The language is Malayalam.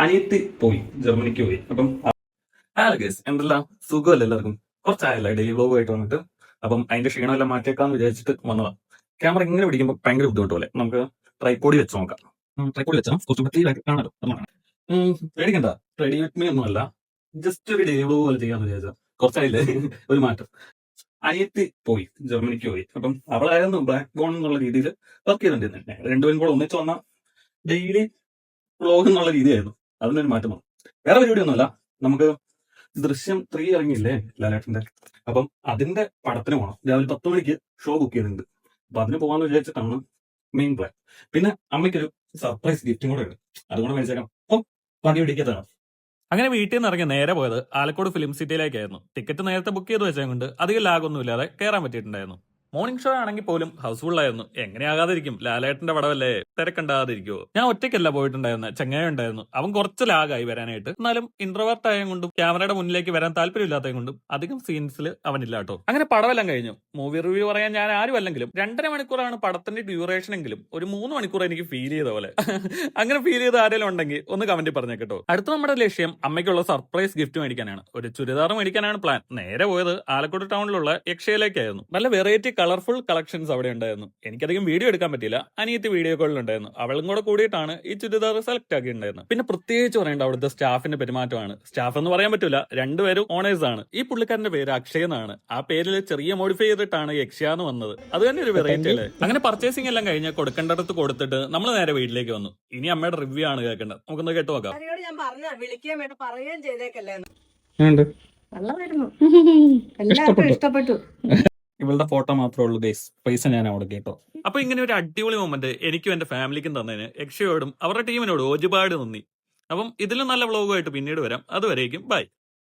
അനിയത്തി പോയി, ജർമ്മനിക്ക് പോയി. അപ്പം ഗൈസ് എന്തെല്ലാം സുഖമല്ല എല്ലാവർക്കും. കുറച്ചായല്ല ഡെയിലി വ്ലോഗുമായിട്ട് വന്നിട്ട്. അപ്പം അതിന്റെ ക്ഷീണമെല്ലാം മാറ്റിയേക്കാന്ന് വിചാരിച്ചിട്ട് വന്നതാ. ക്യാമറ ഇങ്ങനെ പിടിക്കുമ്പോൾ ഭയങ്കര ബുദ്ധിമുട്ട് പോലെ. നമുക്ക് ട്രൈപോഡി വെച്ച് നോക്കാം. ട്രൈപോഡി വെച്ചാൽ കുറച്ച് വൃത്തിയിലാക്കി കാണാലോ. പേടിക്കണ്ട, റെഡി വിത്ത് മീ ഒന്നുമല്ല. ജസ്റ്റ് ഒരു ഡെയിലി വ്ലോഗ് പോലെ ചെയ്യാന്ന് വിചാരിച്ചാ. കുറച്ചായില്ലേ ഒരു മാറ്റം. അനിയത്തി പോയി, ജർമ്മനിക്ക് പോയി. അപ്പം അവളായിരുന്നു ബ്ലാക്ക് ബോൺ എന്നുള്ള രീതിയിൽ വർക്ക് ചെയ്തിട്ടുണ്ടായിരുന്നു. രണ്ടുപേരും കൂടെ ഒന്നിച്ച് വന്ന ഡെയിലി വ്ലോഗ് എന്നുള്ള രീതിയായിരുന്നു. അതിനൊരു മാറ്റം വന്നു. വേറെ പരിപാടി ഒന്നുമല്ല. നമുക്ക് ദൃശ്യം 3 ഇറങ്ങിയില്ലേ ലാലേട്ടന്റെ. അപ്പം അതിന്റെ പടത്തിന് പോകണം. രാവിലെ 10 മണിക്ക് ഷോ ബുക്ക് ചെയ്തിട്ടുണ്ട്. അപ്പൊ അതിന് പോകാന്ന് വിചാരിച്ചിട്ടാണ് മെയിൻ പ്ലാൻ. പിന്നെ അമ്മയ്ക്കൊരു സർപ്രൈസ് ഗിഫ്റ്റും കൂടെ ഉണ്ട്, അതും കൂടെ മേടിച്ചേക്കാം. അപ്പം വണ്ടി പിടിക്കാത്തതാണ്. അങ്ങനെ വീട്ടിൽ നിന്ന് ഇറങ്ങി നേരെ പോയത് ആലക്കോട് ഫിലിം സിറ്റിയിലേക്കായിരുന്നു. ടിക്കറ്റ് നേരത്തെ ബുക്ക് ചെയ്ത് വെച്ചത് കൊണ്ട് അധികം ലാഗൊന്നും ഇല്ലാതെ കയറാൻ പറ്റിയിട്ടുണ്ടായിരുന്നു. മോർണിംഗ് ഷോ ആണെങ്കിൽ പോലും ഹൗസ്ഫുൾ ആയിരുന്നു. എങ്ങനെയാകാതിരിക്കും, ലാലേട്ടന്റെ പടമല്ലേ, തിരക്കണ്ടാതിരിക്കുവോ. ഞാൻ ഒറ്റയ്ക്കല്ല പോയിട്ടുണ്ടായിരുന്നു, ചെങ്ങായ ഉണ്ടായിരുന്നു. അവൻ കുറച്ച് ലാഗായി വരാനായിട്ട്. എന്നാലും ഇൻട്രോവേർട്ട് ആയത് കൊണ്ടും ക്യാമറയുടെ മുന്നിലേക്ക് വരാൻ താല്പര്യമില്ലാത്തത് കൊണ്ടും അധികം സീൻസിൽ അവനില്ല കേട്ടോ. അങ്ങനെ പടമെല്ലാം കഴിഞ്ഞു. മൂവി റിവ്യൂ പറയാൻ ഞാൻ ആരും അല്ലെങ്കിലും 2.5 മണിക്കൂറാണ് പടത്തിന്റെ ഡ്യൂറേഷൻ എങ്കിലും ഒരു 3 മണിക്കൂർ എനിക്ക് ഫീൽ ചെയ്ത പോലെ. അങ്ങനെ ഫീൽ ചെയ്ത ആരെങ്കിലും ഉണ്ടെങ്കിൽ ഒന്ന് കമന്റിൽ പറഞ്ഞേട്ടോ. അടുത്ത നമ്മുടെ ലക്ഷ്യം അമ്മയ്ക്കുള്ള സർപ്രൈസ് ഗിഫ്റ്റ് മേടിക്കാനാണ്. ഒരു ചുരിദാർ മേടിക്കാനാണ് പ്ലാൻ. നേരെ പോയത് ആലക്കോട് ടൗണിലുള്ള യക്ഷയിലേക്കായിരുന്നു. നല്ല വെറൈറ്റി കളർഫുൾ കളക്ഷൻസ് അവിടെ ഉണ്ടായിരുന്നു. എനിക്കധികം വീഡിയോ എടുക്കാൻ പറ്റില്ല, അനിയത്തി വീഡിയോ കോളിലുണ്ടായിരുന്നു. അവളും കൂടെ കൂടിയിട്ടാണ് ഈ ചുരിദാർ സെലക്ട് ആക്കിയിട്ടുണ്ടായിരുന്നത്. പിന്നെ പ്രത്യേകിച്ച് പറയേണ്ട അവിടുത്തെ സ്റ്റാഫിന്റെ പെരുമാറ്റമാണ്. സ്റ്റാഫ് എന്ന് പറയാൻ പറ്റില്ല, രണ്ടുപേരും ഓണേഴ്സ് ആണ്. ഈ പുള്ളിക്കാരന്റെ പേര് അക്ഷയ് എന്നാണ്. ആ പേരിൽ ചെറിയ മോഡിഫൈ ചെയ്തിട്ടാണ് യക്ഷയാന്ന് വന്നത്. അത് തന്നെ ഒരു വെറൈറ്റി അല്ലേ. അങ്ങനെ പർച്ചേസിംഗ് എല്ലാം കഴിഞ്ഞ് കൊടുക്കേണ്ടടുത്ത് കൊടുത്തിട്ട് നമ്മൾ നേരെ വീട്ടിലേക്ക് വന്നു. ഇനി അമ്മയുടെ റിവ്യൂ ആണ് കേൾക്കേണ്ടത്. നമുക്കൊന്ന് കേട്ടു നോക്കാം. ഞാൻ പറഞ്ഞ വിളിക്കാൻ വേണ്ടി പറയുകയും ചെയ്തേക്കല്ലേ. നല്ലതായിരുന്നു, എല്ലാവർക്കും ഇഷ്ടപ്പെട്ടു. ഇവളുടെ ഫോട്ടോ മാത്രമേ ഉള്ളൂ ഗൈസ്, പൈസ ഞാൻ അവിടെ കേട്ടോ. അപ്പൊ ഇങ്ങനെ ഒരു അടിപൊളി മൊമെന്റ് എനിക്കും എന്റെ ഫാമിലിക്കും തന്നതിന് യക്ഷയോടും അവരുടെ ടീമിനോടും ഒരുപാട് നന്ദി. അപ്പം ഇതിലും നല്ല വ്ളോഗുമായിട്ട് പിന്നീട് വരാം. അതുവരേക്കും ബൈ.